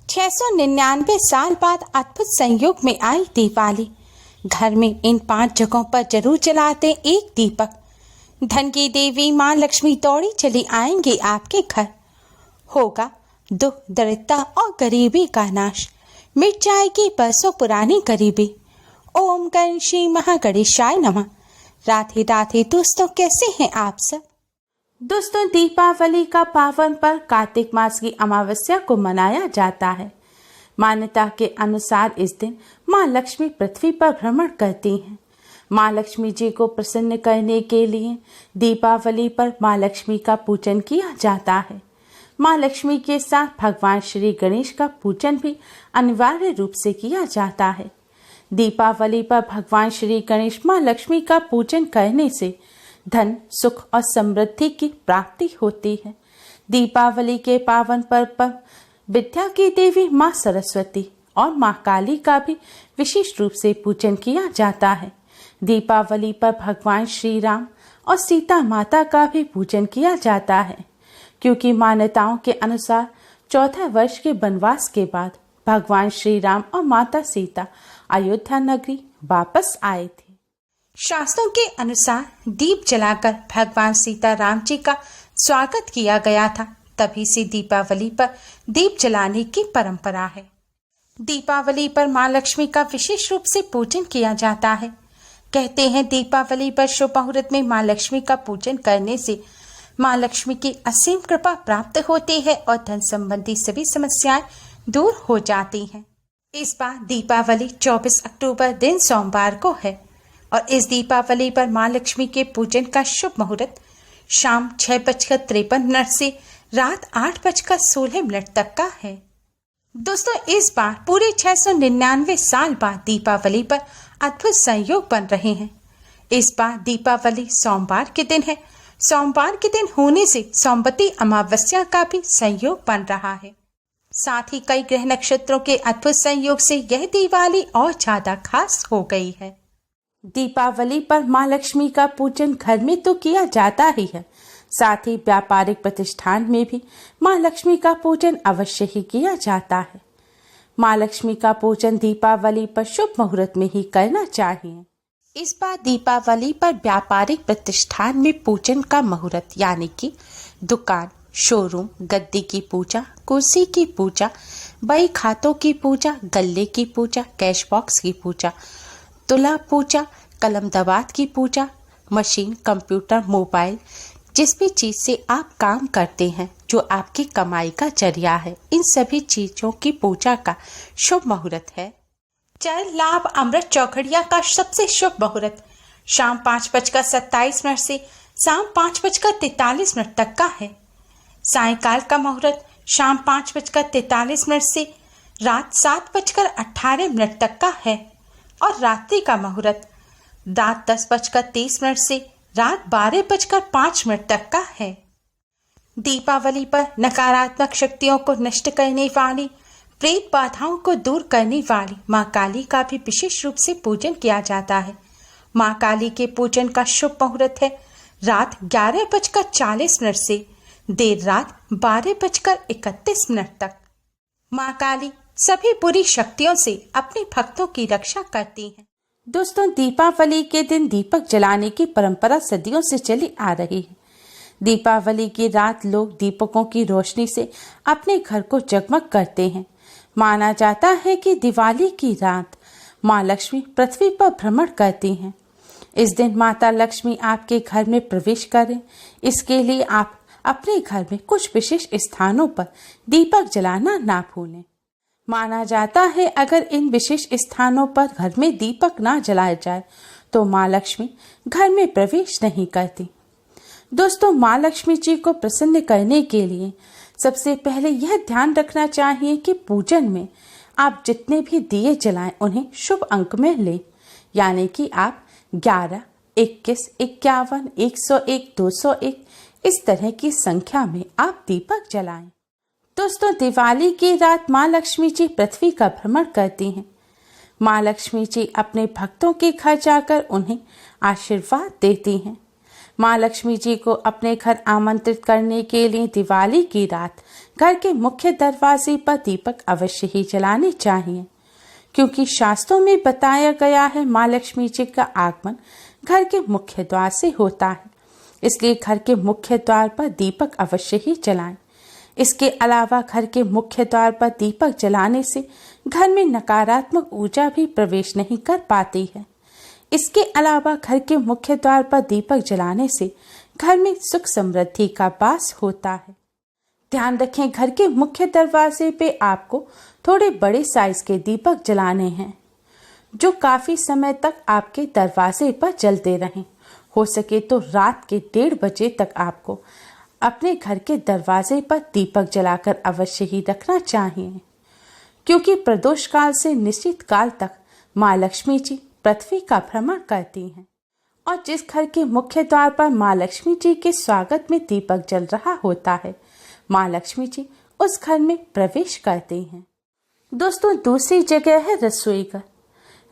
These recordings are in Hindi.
699 साल बाद अद्भुत संयोग में आई दिवाली। घर में इन 5 जगहों पर जरूर जलाते एक दीपक। धन की देवी माँ लक्ष्मी दौड़ी चली आएंगी आपके घर। होगा दुख दरिद्रता और गरीबी का नाश, मिट जाएगी बरसों पुरानी गरीबी। ओम गणेशी महागणेशाय नमः। राधे राधे दोस्तों, कैसे हैं आप सब। दोस्तों, दीपावली का पावन पर्व कार्तिक मास की अमावस्या को मनाया जाता है। मान्यता के अनुसार इस दिन माँ लक्ष्मी पृथ्वी पर भ्रमण करती हैं। माँ लक्ष्मी जी को प्रसन्न करने के लिए दीपावली पर माँ लक्ष्मी का पूजन किया जाता है। माँ लक्ष्मी के साथ भगवान श्री गणेश का पूजन भी अनिवार्य रूप से किया जाता है। दीपावली पर भगवान श्री गणेश माँ लक्ष्मी का पूजन करने से धन, सुख और समृद्धि की प्राप्ति होती है। दीपावली के पावन पर्व पर विद्या की देवी माँ सरस्वती और माँ काली का भी विशेष रूप से पूजन किया जाता है। दीपावली पर भगवान श्री राम और सीता माता का भी पूजन किया जाता है, क्योंकि मान्यताओं के अनुसार 14 वर्ष के वनवास के बाद भगवान श्री राम और माता सीता अयोध्या नगरी वापस आए थे। शास्त्रों के अनुसार दीप जलाकर भगवान सीता राम जी का स्वागत किया गया था। तभी से दीपावली पर दीप जलाने की परंपरा है। दीपावली पर माँ लक्ष्मी का विशेष रूप से पूजन किया जाता है। कहते हैं दीपावली पर शुभ मुहूर्त में माँ लक्ष्मी का पूजन करने से माँ लक्ष्मी की असीम कृपा प्राप्त होती है और धन संबंधी सभी समस्याएं दूर हो जाती हैं। इस बार दीपावली 24 अक्टूबर दिन सोमवार को है और इस दीपावली पर माँ लक्ष्मी के पूजन का शुभ मुहूर्त शाम 6:53 से रात 8:16 तक का है। दोस्तों, इस बार पूरे 699 साल बाद दीपावली पर अद्भुत संयोग बन रहे हैं। इस बार दीपावली सोमवार के दिन है। सोमवार के दिन होने से सोमवती अमावस्या का भी संयोग बन रहा है। साथ ही कई ग्रह नक्षत्रों के अद्भुत संयोग से यह दिवाली और ज्यादा खास हो गई है। दीपावली पर माँ लक्ष्मी का पूजन घर में तो किया जाता ही है, साथ ही व्यापारिक प्रतिष्ठान में भी माँ लक्ष्मी का पूजन अवश्य ही किया जाता है। माँ लक्ष्मी का पूजन दीपावली पर शुभ मुहूर्त में ही करना चाहिए। इस बार दीपावली पर व्यापारिक प्रतिष्ठान में पूजन का मुहूर्त यानी कि दुकान, शोरूम, गद्दी की पूजा, कुर्सी की पूजा, बही खातों की पूजा, गल्ले की पूजा, कैश बॉक्स की पूजा, तुला पूजा, कलम दवात की पूजा, मशीन, कंप्यूटर, मोबाइल, जिस भी चीज से आप काम करते हैं जो आपकी कमाई का जरिया है, इन सभी चीजों की पूजा का शुभ मुहूर्त है। चर लाभ अमृत चौखड़िया का सबसे शुभ मुहूर्त शाम 5:27 से शाम 5:43 तक का है। सायंकाल का मुहूर्त शाम 5:43 से रात 7:18 तक का है और रात्रि का मुहूर्त रात 10:30 से रात 12:05 तक का है। दीपावली पर नकारात्मक शक्तियों को नष्ट करने वाली, प्रेत बाधाओं को दूर करने वाली माँ काली का भी विशेष रूप से पूजन किया जाता है। माँ काली के पूजन का शुभ मुहूर्त है रात 11:40 से देर रात 12:31 तक। माँ काली सभी बुरी शक्तियों से अपने भक्तों की रक्षा करती हैं। दोस्तों, दीपावली के दिन दीपक जलाने की परंपरा सदियों से चली आ रही है। दीपावली की रात लोग दीपकों की रोशनी से अपने घर को जगमग करते हैं। माना जाता है कि दिवाली की रात माँ लक्ष्मी पृथ्वी पर भ्रमण करती हैं। इस दिन माता लक्ष्मी आपके घर में प्रवेश करें, इसके लिए आप अपने घर में कुछ विशेष स्थानों पर दीपक जलाना ना भूलें। माना जाता है अगर इन विशेष स्थानों पर घर में दीपक ना जलाया जाए तो माँ लक्ष्मी घर में प्रवेश नहीं करती। दोस्तों, माँ लक्ष्मी जी को प्रसन्न करने के लिए सबसे पहले यह ध्यान रखना चाहिए कि पूजन में आप जितने भी दिए जलाएं उन्हें शुभ अंक में लें, यानी कि आप 11, 21, 51, 101, 201 इस तरह की संख्या में आप दीपक जलाएं। दोस्तों, दिवाली की रात माँ लक्ष्मी जी पृथ्वी का भ्रमण करती हैं। माँ लक्ष्मी जी अपने भक्तों के घर जाकर उन्हें आशीर्वाद देती हैं। माँ लक्ष्मी जी को अपने घर आमंत्रित करने के लिए दिवाली की रात घर के मुख्य दरवाजे पर दीपक अवश्य ही जलाने चाहिए, क्योंकि शास्त्रों में बताया गया है माँ लक्ष्मी जी का आगमन घर के मुख्य द्वार से होता है। इसलिए घर के मुख्य द्वार पर दीपक अवश्य ही जलाएं। इसके अलावा घर के मुख्य द्वार पर दीपक जलाने से घर में नकारात्मक ऊर्जा भी प्रवेश नहीं कर पाती है। इसके अलावा घर के मुख्य द्वार पर दीपक जलाने से घर में सुख समृद्धि का वास होता है। ध्यान रखें, घर के मुख्य दरवाजे पे आपको थोड़े बड़े साइज के दीपक जलाने हैं, जो काफी समय तक आपके दरवाजे पर जलते रहें। हो सके तो रात के 1:30 बजे तक आपको अपने घर के दरवाजे पर दीपक जलाकर अवश्य ही रखना चाहिए, क्योंकि प्रदोष काल से निश्चित काल तक माँ लक्ष्मी जी पृथ्वी का भ्रमण करती हैं, और जिस घर के मुख्य द्वार पर माँ लक्ष्मी जी के स्वागत में दीपक जल रहा होता है, माँ लक्ष्मी जी उस घर में प्रवेश करती हैं। दोस्तों, दूसरी जगह है रसोई घर।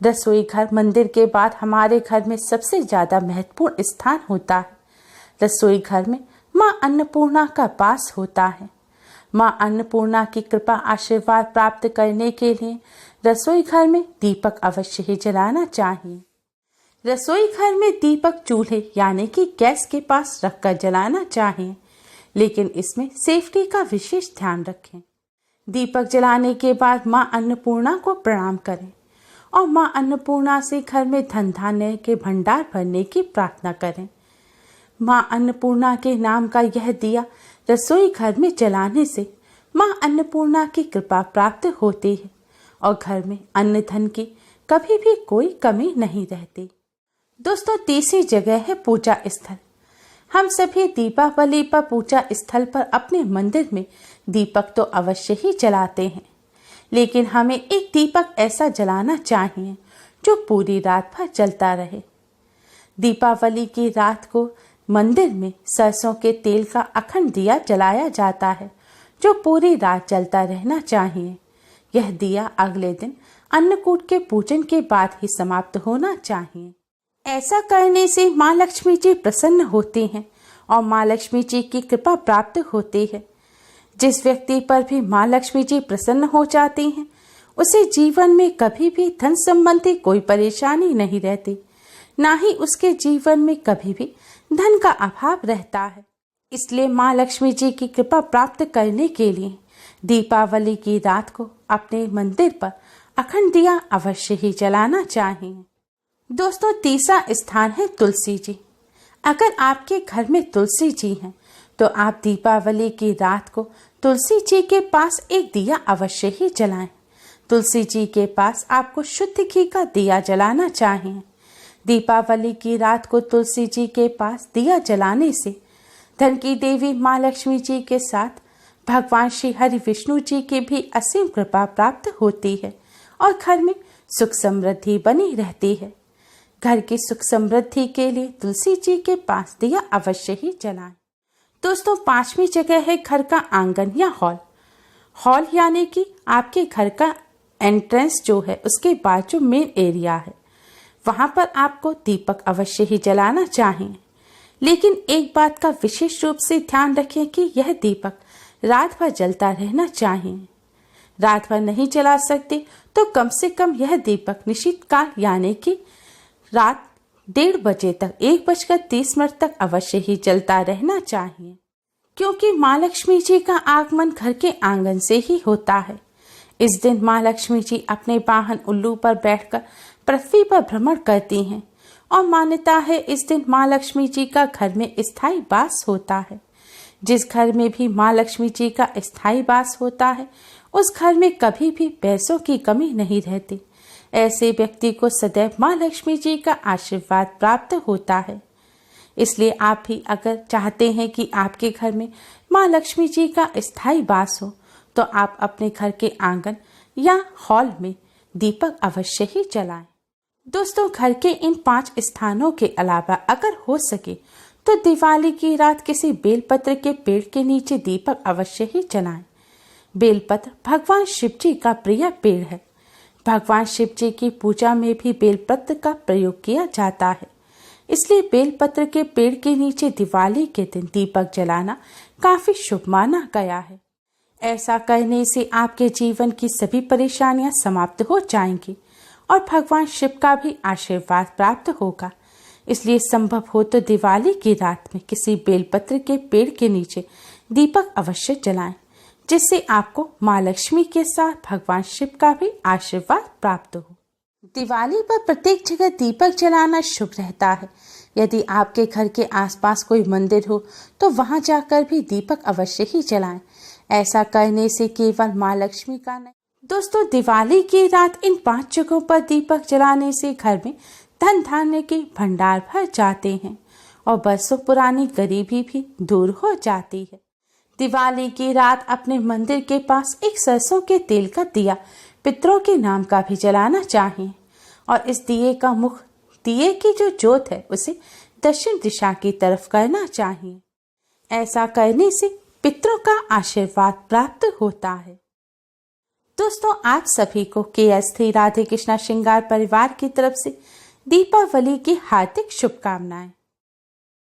रसोई घर मंदिर के बाद हमारे घर में सबसे ज्यादा महत्वपूर्ण स्थान होता है। रसोई घर में माँ अन्नपूर्णा का वास होता है। माँ अन्नपूर्णा की कृपा आशीर्वाद प्राप्त करने के लिए रसोई घर में दीपक अवश्य ही जलाना चाहिए। रसोई घर में दीपक चूल्हे यानी कि गैस के पास रखकर जलाना चाहिए, लेकिन इसमें सेफ्टी का विशेष ध्यान रखें। दीपक जलाने के बाद माँ अन्नपूर्णा को प्रणाम करें और माँ अन्नपूर्णा से घर में धन धान्य के भंडार भरने की प्रार्थना करें। माँ अन्नपूर्णा के नाम का यह दिया रसोई घर में जलाने से माँ अन्नपूर्णा की कृपा प्राप्त होती है और घर में अन्न धन की कभी भी कोई कमी नहीं रहती। दोस्तों, तीसरी जगह है पूजा स्थल। हम सभी दीपावली पर पूजा स्थल पर अपने मंदिर में दीपक तो अवश्य ही जलाते हैं, लेकिन हमें एक दीपक ऐसा जलाना चाहिए जो पूरी रात भर जलता रहे। दीपावली की रात को मंदिर में सरसों के तेल का अखंड दिया जलाया जाता है, जो पूरी रात जलता रहना चाहिए। यह दिया अगले दिन अन्नकूट के पूजन के बाद ही समाप्त होना चाहिए। ऐसा करने से माँ लक्ष्मी जी प्रसन्न होती हैं और माँ लक्ष्मी जी की कृपा प्राप्त होती है। जिस व्यक्ति पर भी माँ लक्ष्मी जी प्रसन्न हो जाती हैं, उसे जीवन में कभी भी धन संबंधी कोई परेशानी नहीं रहती, ना ही उसके जीवन में कभी भी धन का अभाव रहता है। इसलिए माँ लक्ष्मी जी की कृपा प्राप्त करने के लिए दीपावली की रात को अपने मंदिर पर अखंड दिया अवश्य ही जलाना चाहिए। दोस्तों, तीसरा स्थान है तुलसी जी। अगर आपके घर में तुलसी जी हैं, तो आप दीपावली की रात को तुलसी जी के पास एक दिया अवश्य ही जलाएं। तुलसी जी के पास आपको शुद्ध घी का दिया जलाना चाहिए। दीपावली की रात को तुलसी जी के पास दिया जलाने से धन की देवी माँ लक्ष्मी जी के साथ भगवान श्री हरि विष्णु जी की भी असीम कृपा प्राप्त होती है और घर में सुख समृद्धि बनी रहती है। घर की सुख समृद्धि के लिए तुलसी जी के पास दिया अवश्य ही जलाएं। दोस्तों, पांचवी जगह है घर का आंगन या हॉल। हॉल यानी कि आपके घर का एंट्रेंस जो है, उसके बाद जो मेन एरिया है, वहां पर आपको दीपक अवश्य ही जलाना चाहिए। लेकिन एक बात का विशेष रूप से ध्यान रखें कि यह दीपक रात भर जलता रहना चाहिए। रात भर नहीं जला सकते तो कम से कम यह दीपक निश्चित काल यानी कि रात 1:30 बजे तक 1:30 तक अवश्य ही जलता रहना चाहिए, क्योंकि माँ लक्ष्मी जी का आगमन घर के आंगन से ही होता है। इस दिन माँ लक्ष्मी जी अपने वाहन उल्लू पर बैठकर पृथ्वी पर भ्रमण करती हैं और मान्यता है इस दिन माँ लक्ष्मी जी का घर में स्थायी वास होता है। जिस घर में भी माँ लक्ष्मी जी का स्थायी वास होता है, उस घर में कभी भी पैसों की कमी नहीं रहती। ऐसे व्यक्ति को सदैव माँ लक्ष्मी जी का आशीर्वाद प्राप्त होता है। इसलिए आप भी अगर चाहते हैं कि आपके घर में माँ लक्ष्मी जी का स्थायी वास हो, तो आप अपने घर के आंगन या हॉल में दीपक अवश्य ही जलाएं। दोस्तों, घर के इन 5 स्थानों के अलावा अगर हो सके तो दिवाली की रात किसी बेलपत्र के पेड़ के नीचे दीपक अवश्य ही जलाएं। बेलपत्र भगवान शिव जी का प्रिय पेड़ है। भगवान शिव जी की पूजा में भी बेलपत्र का प्रयोग किया जाता है। इसलिए बेलपत्र के पेड़ के नीचे दिवाली के दिन दीपक जलाना काफी शुभ माना गया है। ऐसा करने से आपके जीवन की सभी परेशानियां समाप्त हो जाएंगी और भगवान शिव का भी आशीर्वाद प्राप्त होगा। इसलिए संभव हो तो दिवाली की रात में किसी बेलपत्र के पेड़ के नीचे दीपक अवश्य जलाएं, जिससे आपको माँ लक्ष्मी के साथ भगवान शिव का भी आशीर्वाद प्राप्त हो। दिवाली पर प्रत्येक जगह दीपक जलाना शुभ रहता है। यदि आपके घर के आसपास कोई मंदिर हो तो वहां जाकर भी दीपक अवश्य ही जलाएं। ऐसा करने से केवल माँ लक्ष्मी का नहीं, दोस्तों दिवाली की रात इन 5 जगहों पर दीपक जलाने से घर में धन धान्य के भंडार भर जाते हैं और बरसों पुरानी गरीबी भी दूर हो जाती है। दिवाली की रात अपने मंदिर के पास एक सरसों के तेल का दिया पितरों के नाम का भी जलाना चाहिए और इस दिए का मुख दिए की जो ज्योत है उसे दक्षिण दिशा की तरफ करना चाहिए। ऐसा करने से पितरों का आशीर्वाद प्राप्त होता है। दोस्तों आप सभी को KS3 राधे कृष्णा श्रृंगार परिवार की तरफ से दीपावली की हार्दिक शुभकामनाएं।